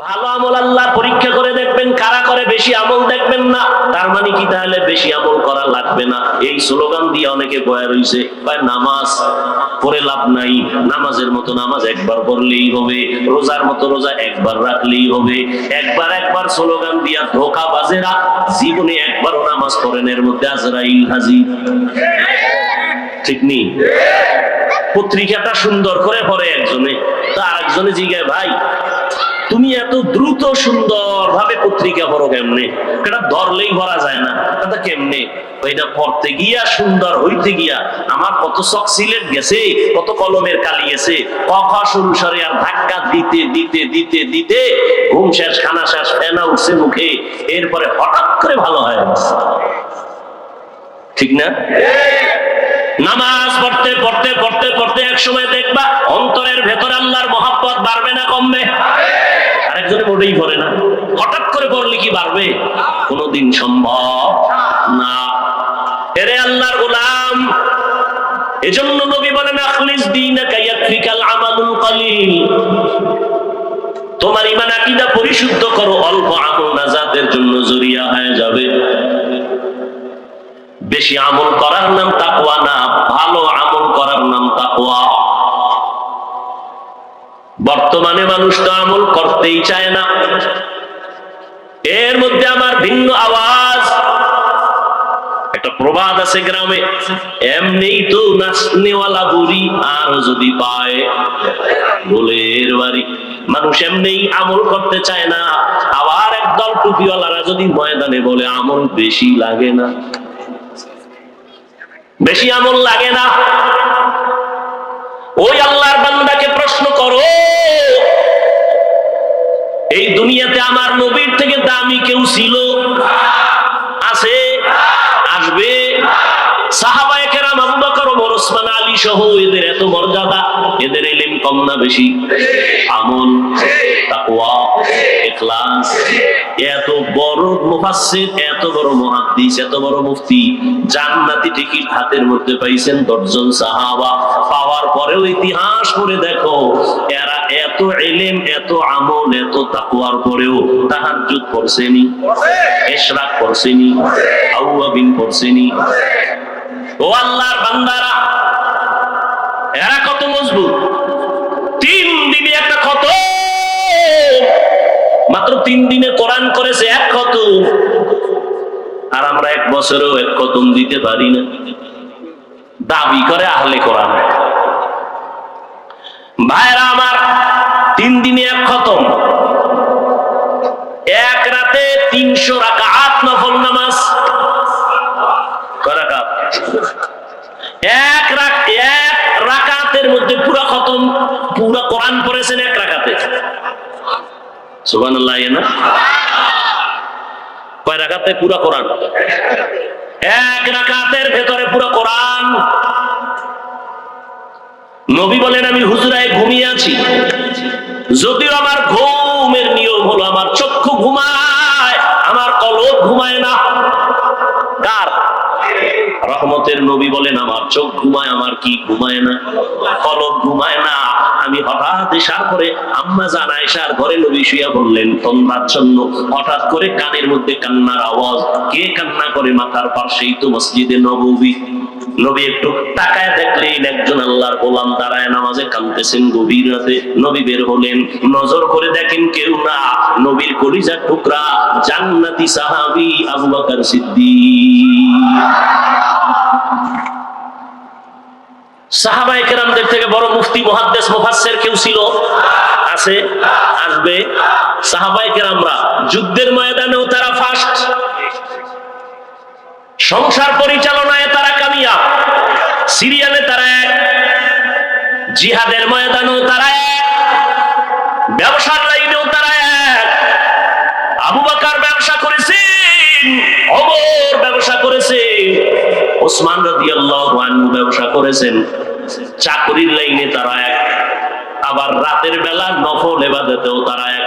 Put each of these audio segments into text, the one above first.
ভালো আমল আল্লাহ পরীক্ষা করে দেখবেন, কারা করে বেশি আমল দেখবেন না। তার মানে কি তাহলে বেশি আমল করা লাগবে না? এই স্লোগান দিয়ে অনেকে বয়া রইছে, নামাজ পড়ে লাভ নাই, নামাজের মতো নামাজ একবার পড়লেই হবে, রোজার মতো রোজা একবার রাখলেই হবে। একবার স্লোগান দিয়া ধোঁকাবাজেরা জীবনে একবারও নামাজ পড়েন, এর মধ্যে আজরাইল হাজির। ঠিক নেই? পত্রিকাটা সুন্দর করে পড়ে একজনে, তো আরেকজনে জিজ্ঞাসা, ভাই তুমি এত দ্রুত সুন্দর ভাবে পত্রিকা পড়ো কেমনে? এটা ধরলেই ভরা যায় না। এটা কেমনে? এটা পড়তে গিয়া, সুন্দর হইতে গিয়া আমার কত চক সিলেট গেছে, কত কলমের কালি গেছে, কথা শুরু সরে আর ধাক্কা দিতে দিতে দিতে দিতে ঘুম শেষ, খানা শেষ, ফেনা উঠছে মুখে, এরপরে হঠাৎ করে ভালো হয়ে গেছে। ঠিক না? নামাজ পড়তে পড়তে পড়তে পড়তে এক সময় দেখবা অন্তরের ভেতরে আল্লাহর মহব্বত বাড়বে না কমবে? আরেকজনে মোটেই পড়ে না, হঠাৎ করে পড়লে কি বাড়বে? কোনদিন সম্ভব না। এরে আল্লাহর গোলাম, এজন্য নবী বলেন, আখলিস দীনাকা ইয়াকফিকাল আমালুল কলিল। তোমার ঈমান আকীদা পরিশুদ্ধ করো, অল্প আমল নাজাতের জন্য জরিয়া হয়ে যাবে। বেশি আমল করার নাম তাকওয়া না, ভালো আমল করার নাম তাকওয়া। বর্তমানে মানুষ তো আমল করতেই চায় না। এর মধ্যে আমার ভিন্ন আওয়াজ। একটা প্রবাদ আছে গ্রামে, এমনি তো নাচনেওয়ালা বুড়ি আর যদি পায় গোলের বাড়ি। মানুষ এমনি আমল করতে চায় না, আবার একদল টুপিওয়ালারা যদি ময়দানে বলে আমল বেশি লাগে না, বেশি আমল লাগে না। ওই আল্লাহর বান্দাকে প্রশ্ন করো, এই দুনিয়াতে আমার নবীর থেকে দামি কেউ ছিল? আছে? আসবে? সাহাবায়ে কেরাম আবু বকর, ওমর, ওসমান, আলী সহ এদের এত মর্যাদা, এদের ইলম কম না বেশি? আমল, তাকওয়া, ইখলাস। এত বড় মুফাসসির, এত বড় মুহাদ্দিস, এত বড় মুফতি, জান্নাতি টিকিট হাতের মধ্যে পাইছেন 10 জন সাহাবা। পাওয়ার পরেও ইতিহাস করে দেখো, এরা এত ইলম, এত আমল, এত তাকওয়ার পরেও তাহাজ্জুদ পড়ছেনি, ইশরাক পড়ছেনি, আওয়াবিন পড়ছেনি। ও আল্লাহর বান্দারা, এরা কত মজবুত! 3 দিনে একটা খতম, মাত্র 3 দিনে কোরআন করেছে এক খতম। আর আমরা 1 বছরেও 1 খতম দিতে পারি না, দাবি করে আহলে কোরআন। ভাইরা আমার, 3 দিনে 1 খতম, এক রাতে 300 রাকাত নফল নামাজ। কয় রাকাত? এক রাকাতের মধ্যে পুরো খতম, পুরো কোরআন পড়েছেন 1 রাকাতে। সুবহানাল্লাহ। না, কয় রাকাতে পুরো কোরআন? 1 রাকাতের ভেতরে পুরো কোরআন। নবী বলেন, আমি হুজরায় ঘুমিয়ে আছি, যদিও আমার ঘুমের নিয়ম হলো আমার চক্ষু ঘুমায়, আমার কলব ঘুমায় না। কার? রহমতের নবী বলেন, আমার চোখ ঘুমায়, আমার কি ঘুমায় না? কলব ঘুমায় না। আমি হঠাৎ এসার করে আম্মা জান আয়েশার ঘরে নবী শুইয়া বললেন তন্দ্রাচ্ছন্ন, হঠাৎ করে কানের মধ্যে কান্নার আওয়াজ। কে কান্না করে? মাথার পাশেই তো মসজিদে নববী। নবী একটু তাকায় দেখলেন একজন আল্লাহর গোলাম দাঁড়ায় নামাজে কাঁদতেছেন গভীর রাতে। নবী বের হলেন, নজর করে দেখেন কেউ না, নবীর কলিজার টুকরা জান্নাতি সাহাবী আবু বকর সিদ্দিক। সাহাবায়ে কেরামদের থেকে বড় মুফতি, মুহাদ্দিস, মুফাসসির কেউ ছিল? আছে? আসবে? সাহাবায়ে কেরামরা যুদ্ধের ময়দানেও তারা ফার্স্ট, সংসার পরিচালনায় তারা কামিয়াব, সিরিয়ালে তারা এক, জিহাদের ময়দানেও তারা এক, ব্যবসার লাইনেও তারা এক। আবু বকর ব্যবসা করেছেন, ওমর ব্যবসা করেছেন, ওসমান রাদিয়াল্লাহু আনহু ব্যবসা করেছেন। চাকরির লাইনে তারা এক, আবার রাতের বেলা নফল ইবাদতেও তারা এক।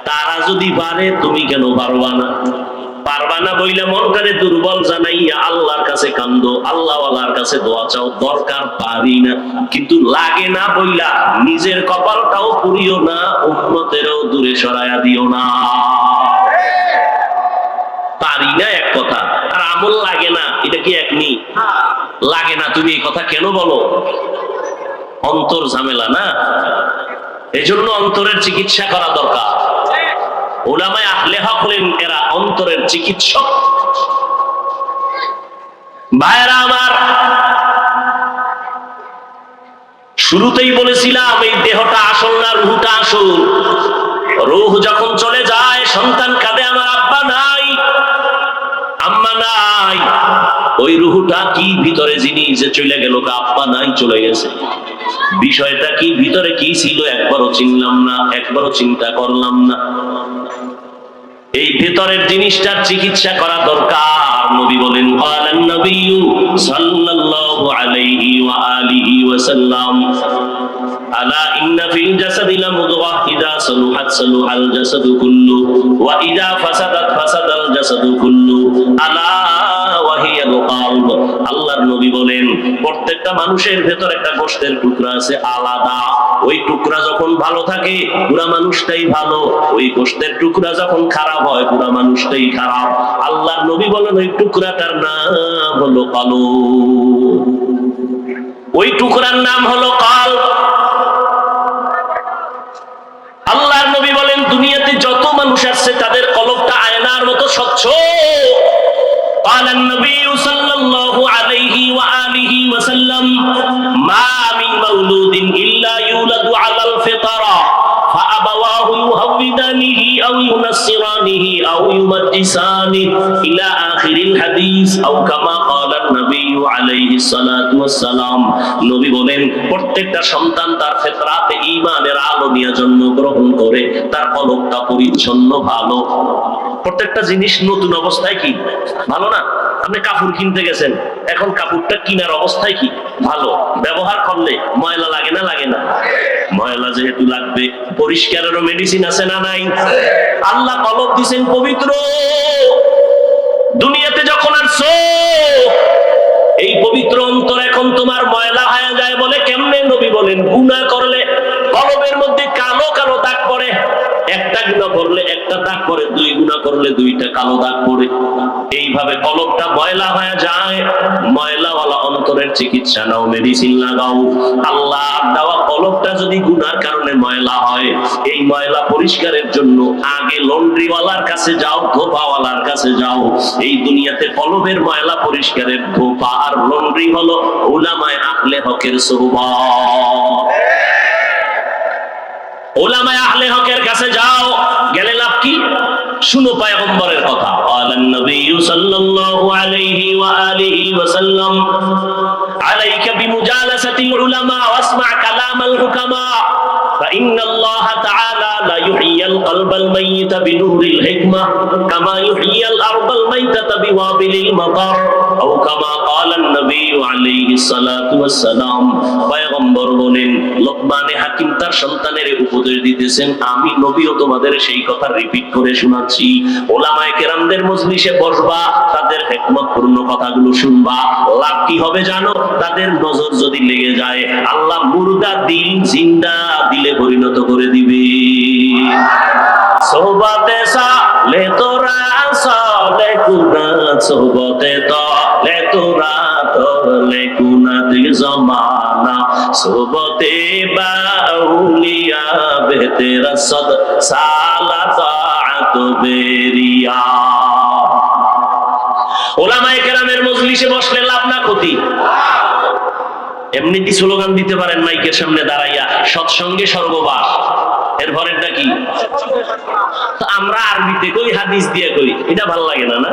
তারা যদি পারে, তুমি কেন পারবা না? পারবা না বইলে মনটারে দুর্বল জানাইয়া আল্লাহর কাছে কান্দো, আল্লাহওয়ালার কাছে দোয়া চাও, দরকার পারি না। কিন্তু লাগে না বইলা নিজের কপালটাও পুরিও না, উম্মতেরও দূরে সরায়া দিও না। পারি না এক কথা, আর আমল লাগে না এটা কি এক নি? লাগে না তুমি এই কথা কেন বলো? অন্তর ঝামেলা না, এজন্য অন্তরের চিকিৎসা করা দরকার। উলামায়ে আহলে হক হলেন এরা অন্তরের চিকিৎসক। ভাইরা আমার, শুরুতেই বলেছিলাম এই দেহটা আসল না রূহটা আসল। রূহ যখন চলে যায় সন্তান কাঁদে আমার আব্বা নাই, আম্মা নাই। ওই রূহটা কি ভিতরে জিনিস যে চলে গেল, আব্বা নাই চলে গেছে, বিষয়টা কি ভিতরে কি ছিল একবারও চিনলাম না, একবারও চিন্তা করলাম না। এই ভেতরের জিনিসটার চিকিৎসা করা দরকার। নবী বলেন ক্বালান নবিয়্যু সাল্লাল্লাহু আলাইহি ওয়া আলিহি ওয়া সাল্লাম আলা ইন্না ফিল জাসাদি লামুদগাহ ইযা সালুহাত সালুহাল জাসাদু কুল্লু ওয়া ইযা ফাসাদাত ফাসাদাল জাসাদু কুল্লু আলা ওয়া হিয়াল কলব। আল্লাহর নবী বলেন প্রত্যেকটা মানুষের ভেতর একটা গোশতের টুকরা আছে আলাদা। ওই টুকরা যখন ভালো থাকে পুরা মানুষটাই ভালো, ওই গোশতের টুকরা যখন খারাপ হয় পুরা মানুষটাই খারাপ। আল্লাহর নবী বলেন ওই টুকরাটার নাম হলো কলব, ওই টুকরার নাম হলো কলব। আল্লাহর নবী বলেন দুনিয়াতে যত মানুষ আসছে তাদের কলবটা আয়নার মতো স্বচ্ছ। ক্বালান নবিয়্যু সাল্লাল্লাহু আলাইহি ওয়া আলিহি ওয়া সাল্লাম মা মিন মাউলুদিন ইল্লা ইউলাদু আলাল ফিতরা ফাআবাওয়াহু ইউহাউদানিহি আও ইউনাসসিরানিহি আও ইউমাজ্জিসানিহি ইলা আখিরিল হাদিস আও কামা ক্বালান নবিয়্যু আলাইহিস সালাতু ওয়াস সালাম। নবী বলেন প্রত্যেকটা সন্তান তার ফিতরাতে ঈমানের আলো নিয়ে জন্মগ্রহণ করে, তার কলবটা পরিচ্ছন্ন ভালো। প্রত্যেকটা জিনিস নতুন অবস্থায় কি ভালো না? আপনি কাপড় কিনতে গেছেন, এখন কাপড়টা কিনার অবস্থায় কি ভালো, ব্যবহার করলে ময়লা লাগে না? লাগে না? ময়লা যেহেতু লাগবে পরিষ্কারেরও মেডিসিন আছে না নাই? আল্লাহ কলব দিয়েছেন পবিত্র। দুনিয়াতে যখন আসছো এই পবিত্র অন্তর এখন তোমার ময়লা হয়ে যায় বলে কেমনে? নবী বলেন গুনাহ করলে কলবের মধ্যে কালো কালো দাগ পড়ে, একটা গুনাহ করলে একটা দাগ পড়ে, দুই গুনাহ করলে দুইটা কালো দাগ পড়ে। এইভাবে কলবটা ময়লা হয়ে যায়। ময়লাওয়ালা অন্তরের চিকিৎসা নাও, মেডিসিন লাগাও। আল্লাহ দেওয়া কলবটা যদি গুনার কারণে ময়লা হয়, এই ময়লা পরিষ্কারের জন্য আগে লন্ড্রিওয়ালার কাছে যাও, ধোপাওয়ালার কাছে যাও। এই দুনিয়াতে কলবের ময়লা পরিষ্কারের ধোপা আর লন্ড্রি হলো উলামায়ে আহলে হকের সুহবাত। উলামায়ে আহলে হকের কাছে যাও, গেলে লাভ কি? শুনো পয়গম্বরের কথা। ক্বালান নবিয়্যু সাল্লাল্লাহু আলাইহি ওয়া আলিহি ওয়া সাল্লাম আলাইকা বিমুজালাসাতিল উলামা ওয়াসমা কালামাল হুকামা فإن الله تعالى لا يحيي القلب الميت بنور الحكمة كما يحيي الأرض الميتة بوابل المطر أو كما قال النبي عليه الصلاة والسلام। পয়গম্বর বলেন, লোকমানে হাকিম তার সন্তানের উপদেশ দিতেছেন, আমি নবীও তোমাদের সেই কথা রিপিট করে শোনাচ্ছি। ওলামায়ে কেরামদের মজলিসে বসবা, তাদের হিকমতপূর্ণ কথাগুলো শুনবা। লাভ কি হবে জানো? তাদের নজর যদি লেগে যায় আল্লাহ মুর্দা দিল জিন্দা দিলে পরিণত করে দিবে। সোহবতে সালে তোরা সালে কুনা, সোহবতে তলে তোরা তলে কুনা দিল জমানা, সোহবতে বাউলিয়া বেতেরা সদ সালা তাআত বেরিয়া। ওলামায়ে কেরামের মজলিসে বসলে লাভ না ক্ষতি? এমনিতে স্লোগান দিতে পারেন মাইকের সামনে দাঁড়াইয়া, সৎসঙ্গে স্বর্গবাস। এর পরেরটা কি? তো আমরা আরবিতে কই, হাদিস দিয়ে কই, এটা ভালো লাগে না? না